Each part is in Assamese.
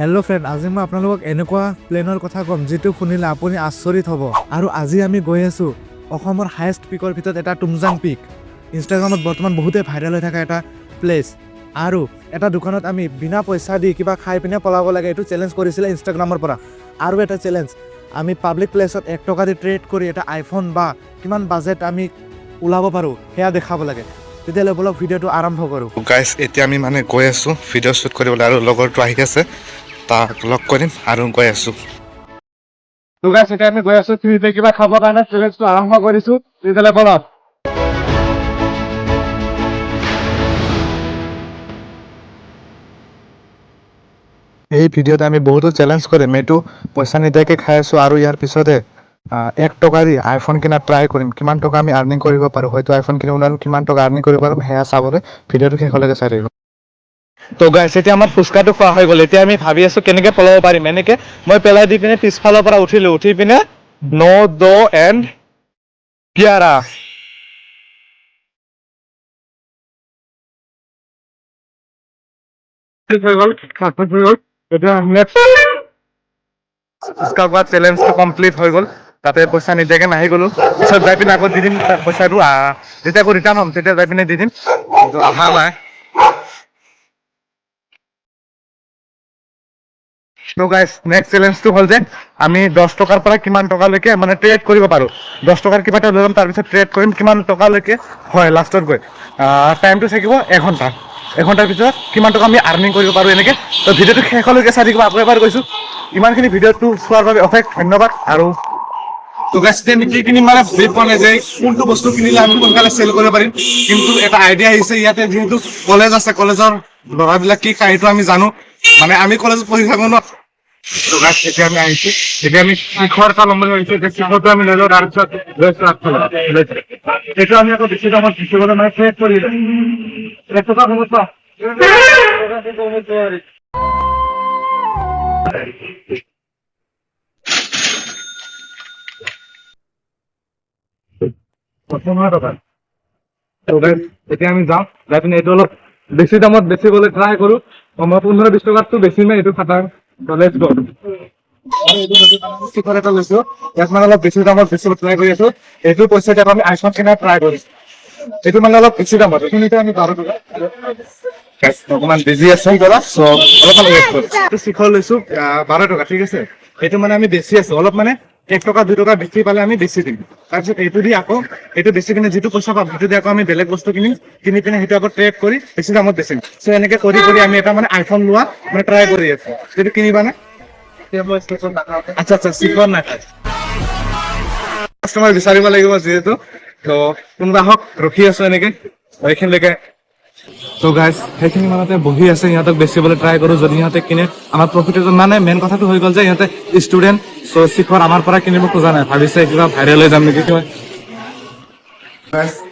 হেল্ল' ফ্ৰেণ্ড, আজি মই আপোনালোকক এনেকুৱা প্লেনৰ কথা ক'ম যিটো শুনিলে আপুনি আচৰিত হ'ব। আৰু আজি আমি গৈ আছোঁ অসমৰ হায়েষ্ট পিকৰ ভিতৰত এটা টুমজাং পিক। ইনষ্টাগ্ৰামত বৰ্তমান বহুতে ভাইৰেল হৈ থকা এটা প্লেচ। আৰু এটা দোকানত আমি বিনা পইচা দি কিবা খাই পিনে পলাব লাগে, এইটো চেলেঞ্জ কৰিছিলে ইনষ্টাগ্ৰামৰ পৰা। আৰু এটা চেলেঞ্জ, আমি পাব্লিক প্লেচত 1 টকা দি ট্ৰেড কৰি এটা আইফোন বা কিমান বাজেট আমি ওলাব পাৰোঁ সেয়া দেখাব লাগে। তেতিয়াহ'লে বলক ভিডিঅ'টো আৰম্ভ কৰোঁ। গাইজ এতিয়া আমি গৈ আছোঁ ভিডিঅ' শ্বুট কৰিবলৈ, আৰু লগৰটো আহি আছে, তাক লগ কৰিম আৰু গৈ আছোঁ। তো গাইজ এতিয়া আমি গৈ আছোঁ ফ্ৰীতে কিবা খাবৰ কাৰণে, চেলেঞ্জটো আৰম্ভ কৰিছোঁ। তেতিয়াহ'লে বলক। এই ভিডিঅ'ত আমি বহুতো চেলেঞ্জ কৰিম। এইটো পইচা নিদিয়াকৈ খাই আছোঁ, আৰু ইয়াৰ পিছতে 1 টকা দি আইফোন কিনা ট্ৰাই কৰিম। কিমান টকা আমি আৰ্নিং কৰিব পাৰোঁ, হয়তো আইফোন কিনিব নোৱাৰোঁ, কিমান টকা আৰ্নিং কৰিব পাৰোঁ সেয়া চাবলৈ ভিডিঅ'টো শেষলৈকে চাই থাকিব। তো গাইছ এতিয়া আমাৰ ফুচকাটো খোৱা হৈ গ'ল। এতিয়া আমি ভাবি আছোঁ কেনেকৈ পলাব পাৰিম। এনেকৈ মই পেলাই দি পিনে পিছফালৰ পৰা উঠি পিনে নো দো এণ্ড পিয়াৰা হৈ গ'ল। এতিয়া নেক্সট ফুচকা খোৱা চেলেঞ্জটো কমপ্লিট হৈ গ'ল। তাতে পইচা নিদিয়াকৈ নাহি গ'লোঁ। পিছত যাই পিনে আকৌ দি দিম পইচাটো। যেতিয়া আকৌ ৰিটাৰ্ণ হ'ম তেতিয়া যাই পিনে দি দিম, কিন্তু অহা নাই। তো গাইছ নেক্সট চেলেঞ্জটো হ'ল যে আমি 10 টকাৰ পৰা কিমান টকালৈকে মানে ট্ৰেড কৰিব পাৰোঁ। 10 টকাৰ কিবা এটা লৈ ল'ম, তাৰপিছত ট্ৰেড কৰিম কিমান টকালৈকে হয় লাষ্টত গৈ। টাইমটো থাকিব 1 ঘণ্টা। 1 ঘণ্টাৰ পিছত কিমান টকা আমি আৰ্নিং কৰিব পাৰোঁ এনেকৈ। তো ভিডিঅ'টো শেষলৈকে চাই থাকিব। আকৌ এবাৰ কৈছোঁ, ইমানখিনি ভিডিঅ'টো চোৱাৰ বাবে অশেষ ধন্যবাদ। আৰু তো গাইছ এতিয়া আমি কি কিনিম মানে ভাবি পোৱা নাই যে কোনটো বস্তু কিনিলে আমি সোনকালে চেল কৰিব পাৰিম। কিন্তু এটা আইডিয়া আহিছে, ইয়াতে যিহেতু কলেজ আছে, কলেজৰ ল'ৰাবিলাক কি খায় সেইটো আমি জানো। মানে আমি কলেজত পঢ়ি থাকোঁ ন। তো গাইছ এতিয়া আমি আহিছোঁ, এতিয়া আমি শিখৰ এটা ল'ম বুলি ভাবিছোঁ। এতিয়া শিখৰটো আমি লৈ লওঁ, তাৰপিছত লৈছোঁ আগফালে এইটো আমি আকৌ বেছি দামত বিকিবলৈ মানে ট্ৰেড কৰি 1 টকা কমত পাওঁ। এতিয়া আমি যাওঁ, যাই পিনে এইটো অলপ বেছি দামত বেচিবলৈ ট্ৰাই কৰোঁ। মই 15-20 টকাতটো বেছি নাই এইটো খাটাৰ। লেটছ গো। শিখৰ এটা লৈছোঁ, ইয়াত মানে অলপ বেছি দামত বেচিব ট্ৰাই কৰি আছোঁ। এইটো পইচা দি আমি আইফোন কিনাৰ ট্ৰাই কৰিছোঁ। এইটো মানে অলপ বেছি দামত, এইখিনিতে আমি 12 টকা। অকণমান বিজি আছে অলপমান ৱেইট কৰোঁ। এইটো শিখৰ লৈছোঁ 12 টকা, ঠিক আছে। এইটো মানে আমি বেছি আছোঁ, অলপ মানে 1 টকা 2 টকা বেছি পালে আমি বেছি দিম। তাৰপিছত এইটো দি আকৌ এইটো বেছি কিনে যিটো পইচা পাম সেইটো দি আকৌ আমি বেলেগ বস্তু কিনিম, কিনি পিনে সেইটো আকৌ ট্ৰেড কৰি বেছি দামত বেচিম। চ' এনেকৈ কৰি আমি এটা মানে আইফোন লোৱা মানে ট্ৰাই কৰি আছোঁ। সেইটো কিনিবানে? আচ্ছা, শিখৰ নাখায়। কাষ্টমাৰ বিচাৰিব লাগিব যিহেতু, তো কোনোবা হওক ৰখি আছো এনেকে এইখিনিলৈকে। তো গাইজ সেইখিনি মানুহতে বহি আছে, সিহঁতক বেচিবলৈ ট্ৰাই কৰোঁ। যদি সিহঁতে কিনে আমাৰ প্ৰফিট হৈ যাব। মানে মেইন কথাটো হৈ গ'ল যে সিহঁতে ষ্টুডেণ্ট, চ' শিখৰ আমাৰ পৰা কিনিব খোজা নাই, ভাবিছে কিবা ভাইৰেল হৈ যাম নেকি।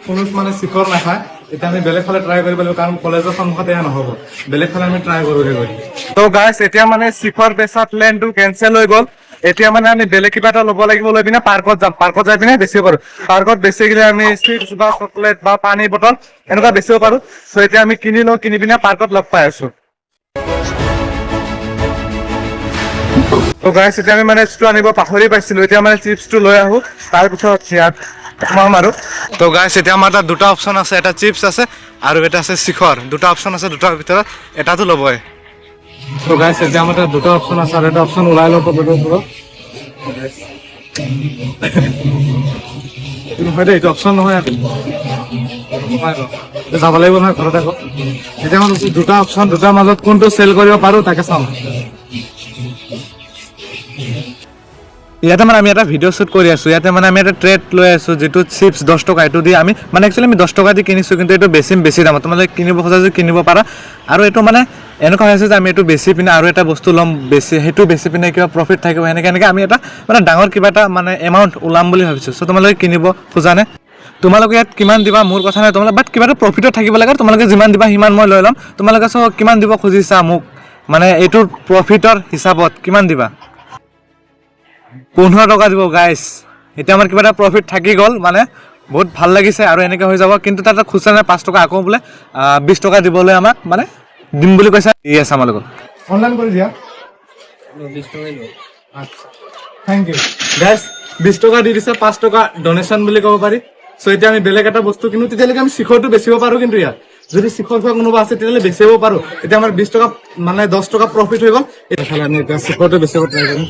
কোনো মানে শিখৰ নাখায়। এতিয়া আমি বেলেগ ফালে ট্ৰাই কৰিব লাগিব, কাৰণ কলেজৰ সন্মুখত এয়া নহ'ব, বেলেগ ফালে আমি ট্ৰাই কৰোঁগৈ গৈ। তো গাইজ এতিয়া মানে শিখৰ বেচা প্লেনটো কেনচেল হৈ গ'ল। এতিয়া মানে আমি বেলেগ কিবা এটা ল'ব লাগিব, লৈ পিনে পাৰ্কত যাম। পাৰ্কত যাই পিনে বেচিব পাৰোঁ। পাৰ্কত বেছি গ'লে আমি চিপছ বা চকলেট বা পানী বটল এনেকুৱা বেচিব পাৰোঁ। চ' এতিয়া আমি কিনি লওঁ, কিনি পিনে পাৰ্কত লগ পাই আছোঁ। তো গাইজ এতিয়া আমি মানে চিপছটো আনিব পাহৰি পাইছিলোঁ। এতিয়া মানে চিপছটো লৈ আহোঁ, তাৰপিছত ইয়াত সোমাম আৰু। তো গাইজ এতিয়া আমাৰ তাত দুটা অপশ্যন আছে, এটা চিপছ আছে আৰু এটা আছে শিখৰ। দুটা অপশ্যন আছে, দুটাৰ ভিতৰত এটাতো ল'বই। তো গাইজ এতিয়া আমাৰ তাত দুটা অপশ্যন আছে, আৰু এটা অপশ্যন ওলাই লওঁ নহয় দেই, এইটো অপশ্যন নহয় আৰু যাব লাগিব নহয় ঘৰত আকৌ। এতিয়া মই দুটা অপশ্যন, দুটাৰ মাজত কোনটো চেল কৰিব পাৰোঁ তাকে চাওঁ। ইয়াতে মানে আমি এটা ভিডিঅ' শ্বুট কৰি আছোঁ। ইয়াতে মানে আমি এটা ট্ৰেড লৈ আছোঁ, যিটো চিপছ 10 টকা। এইটো দি আমি মানে একচুৱেলি আমি 10 টকা দি কিনিছোঁ, কিন্তু এইটো বেছি দামত। তোমালোকে কিনিব খোজা যদি কিনিব পাৰা। আৰু এইটো মানে এনেকুৱা হৈছে যে আমি এইটো বেছি পিনে আৰু এটা বস্তু ল'ম, সেইটো বেছি পিনে কিবা প্ৰফিট থাকিব। এনেকৈ আমি এটা মানে ডাঙৰ কিবা এটা মানে এমাউণ্ট ওলাম বুলি ভাবিছোঁ। চ' তোমালোকে কিনিব খোজানে? তোমালোকে ইয়াত কিমান দিবা মোৰ কথা নাই, তোমালোকে বাট কিবা এটা প্ৰফিটত থাকিব লাগে। তোমালোকে যিমান দিবা সিমান মই লৈ ল'ম। তোমালোকে চ' কিমান দিব খুজিছা মোক, মানে এইটোৰ প্ৰফিটৰ হিচাপত কিমান দিবা? 15 টকা দিব গাইজ। এতিয়া আমাৰ কিবা এটা প্ৰফিট থাকি গ'ল, মানে বহুত ভাল লাগিছে আৰু এনেকৈ হৈ যাব। কিন্তু তাত খুচৰা নাই, 5 টকা আকৌ বোলে 20 টকা দিবলৈ আমাক মানে দিম বুলি কৈছে। দি আছে আমাৰ লগত অনলাইন কৰি দিয়া। আচ্ছা থেংক ইউ গাইজ 20 টকা দি দিছে 5 টকা ডনেশ্যন বুলি ক'ব পাৰি চ' এতিয়া আমি বেলেগ এটা বস্তু কিনো তেতিয়ালৈকে আমি শিখৰটো বেচিব পাৰো কিন্তু ইয়াত যদি শিখৰ খোৱা কোনোবা আছে তেতিয়াহ'লে বেচিব পাৰো এতিয়া আমাৰ 20 টকা মানে 10 টকা প্ৰফিট হৈ গ'ল এতিয়া আমি এতিয়া শিখৰটো বেচিব ট্ৰাই কৰিম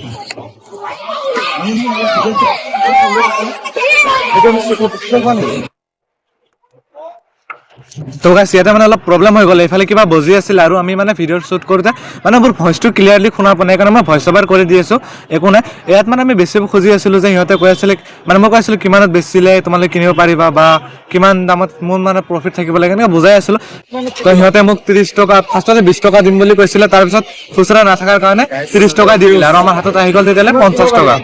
এতিয়া আমি শিখৰ খোৱা নেকি তো গাইছ ইয়াতে মানে অলপ প্ৰব্লেম হৈ গ'ল এইফালে কিবা বজি আছিল আৰু আমি মানে ভিডিঅ' শ্বুট কৰোঁতে মানে মোৰ ভইচটো ক্লিয়াৰলি শুনা পোৱা নাই সেইকাৰণে মই ভইচ অভাৰ কৰি দি আছোঁ একো নাই ইয়াত মানে আমি বেচিব খুজি আছিলোঁ যে সিহঁতে কৈ আছিলে মানে মই কৈ আছিলোঁ কিমানত বেচিলে তোমালোকে কিনিব পাৰিবা বা কিমান দামত মোৰ মানে প্ৰফিট থাকিব লাগে এনেকৈ বুজাই আছিলোঁ তো সিহঁতে মোক 30 টকা ফাৰ্ষ্টতে 20 টকা দিম বুলি কৈছিলে তাৰপিছত খুচুৰা নাথাকাৰ কাৰণে 30 টকা দি দিলে আৰু আমাৰ হাতত আহি গ'ল তেতিয়াহ'লে 50 টকা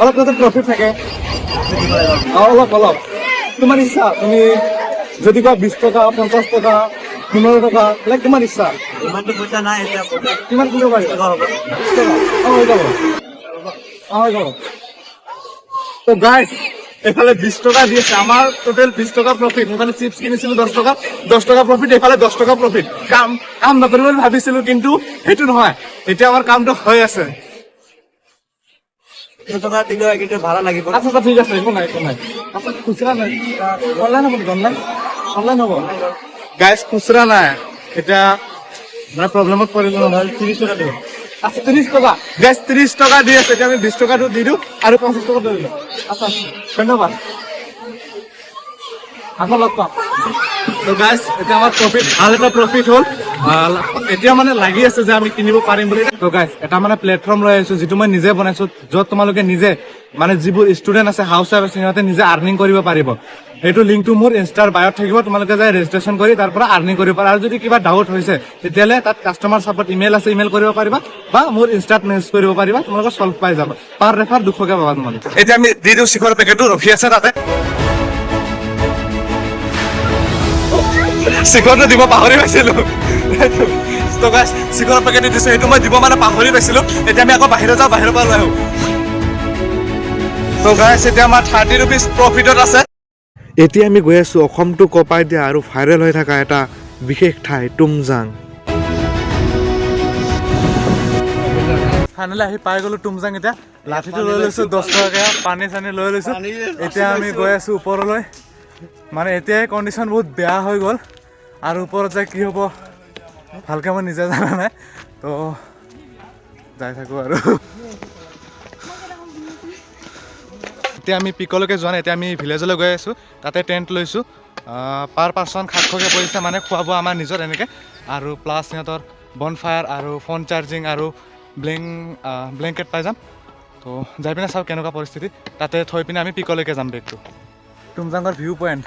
অলপ তাতে প্ৰফিট থাকে অলপ তোমাৰ ইচ্ছা তুমি যদি কোৱা 20 টকা 50 টকা 15 টকা লাইক তোমাৰ ইচ্ছা ইমানটো পইচা নাই এতিয়া কিমান কিনিব পাৰিবা হৈ যাব তো গাইজ এফালে 20 টকা দি আছে আমাৰ টোটেল 20 টকা প্ৰফিট মানে চিপছ কিনিছিলো 10 টকা প্ৰফিট এফালে 10 টকা প্ৰফিট কাম নকৰিম বুলি ভাবিছিলো কিন্তু সেইটো নহয় এতিয়া আমাৰ কামটো হৈ আছে টকা দিলে কিন্তু ভাড়া লাগিব আচ্ছা ঠিক আছে একো নাই আচ্ছা খুচরা নাই অনলাইন হ'ব অনলাইন হ'ব গাইজ খুচরা নাই এতিয়া মানে প্ৰব্লেমত পৰিলো নহয় 30 টকা দিব আচ্ছা 30 টকা গাইজ 30 টকা দি আছে এতিয়া আমি 20 টকাটো দি দিওঁ আৰু 50 টকা দি দিওঁ আচ্ছা ধন্যবাদ আকৌ লগ পাম তো গাইজ এতিয়া আমাৰ প্ৰফিট ভাল এটা প্ৰফিট হ'ল এতিয়া মানে লাগি আছে যে আমি কিনিব পাৰিম বুলি তো গাইজ এটা মানে প্লেটফৰ্ম লৈ আহিছো যিটো মই নিজে বনাইছো য'ত তোমালোকে নিজে মানে যিবোৰ ষ্টুডেণ্ট আছে হাউচ ৱাইফ আছে সিহঁতে নিজে আৰ্নিং কৰিব পাৰিব এইটো লিংকটো মোৰ ইনষ্টাৰ বায়ত থাকিব তোমালোকে যাই ৰেজিষ্ট্ৰেশ্যন কৰি তাৰ পৰা আৰ্নিং কৰিব পাৰা আৰু যদি কিবা ডাউট হৈছে তেতিয়াহ'লে তাত কাষ্টমাৰ ছাপৰ্ট ইমেইল আছে ইমেইল কৰিব পাৰিবা বা মোৰ ইনষ্টাত মেছেজ কৰিব পাৰিবা তোমালোকে চল্ভ পাই যাবা পাৰ ৰেফাৰ 200 কে পাবা তোমালোকে এতিয়া আমি দি দিওঁ শিখৰ পেকেটটো ৰখি আছে তাতে শিখৰটো দিব পাহৰি পাইছিলো তো গাইছ শিখৰৰ পেকেট দিছো সেইটো মই দিব মানে পাহৰি পাইছিলো এতিয়া আমি আকৌ বাহিৰত যাওঁ বাহিৰৰ পৰা লৈ আহোঁ তো গাইছ এতিয়া আমাৰ 30 ৰুপিজ প্ৰফিটত আছে এতিয়া আমি গৈ আছো অসমটো কপাই দিয়া আৰু ভাইৰেল হৈ থকা এটা বিশেষ ঠাই টুমজাং ফাইনেলি আহি পাই গ'লো টুমজাং এতিয়া লাঠিটো লৈ লৈছো 10 টকাকে পানী চানী লৈ লৈছো এতিয়া আমি গৈ আছো ওপৰলৈ মানে এতিয়াই কণ্ডিশ্যন বহুত বেয়া হৈ গ'ল আৰু ওপৰত যায় কি হ'ব ভালকৈ মই নিজে জানা নাই তো যাই থাকোঁ আৰু এতিয়া আমি পিকলৈকে যোৱা নাই এতিয়া আমি ভিলেজলৈ গৈ আছোঁ তাতে টেণ্ট লৈছোঁ পাৰ পাৰ্চন 700কৈ পৰিছে মানে খোৱা বোৱা আমাৰ নিজৰ এনেকৈ আৰু প্লাছ সিহঁতৰ বন ফায়াৰ আৰু ফোন চাৰ্জিং আৰু ব্লেংকেট পাই যাম তো যাই পিনে চাওঁ কেনেকুৱা পৰিস্থিতি তাতে থৈ পিনে আমি পিকলৈকে যাম বেগটো টুমজাঙৰ ভিউ পইণ্ট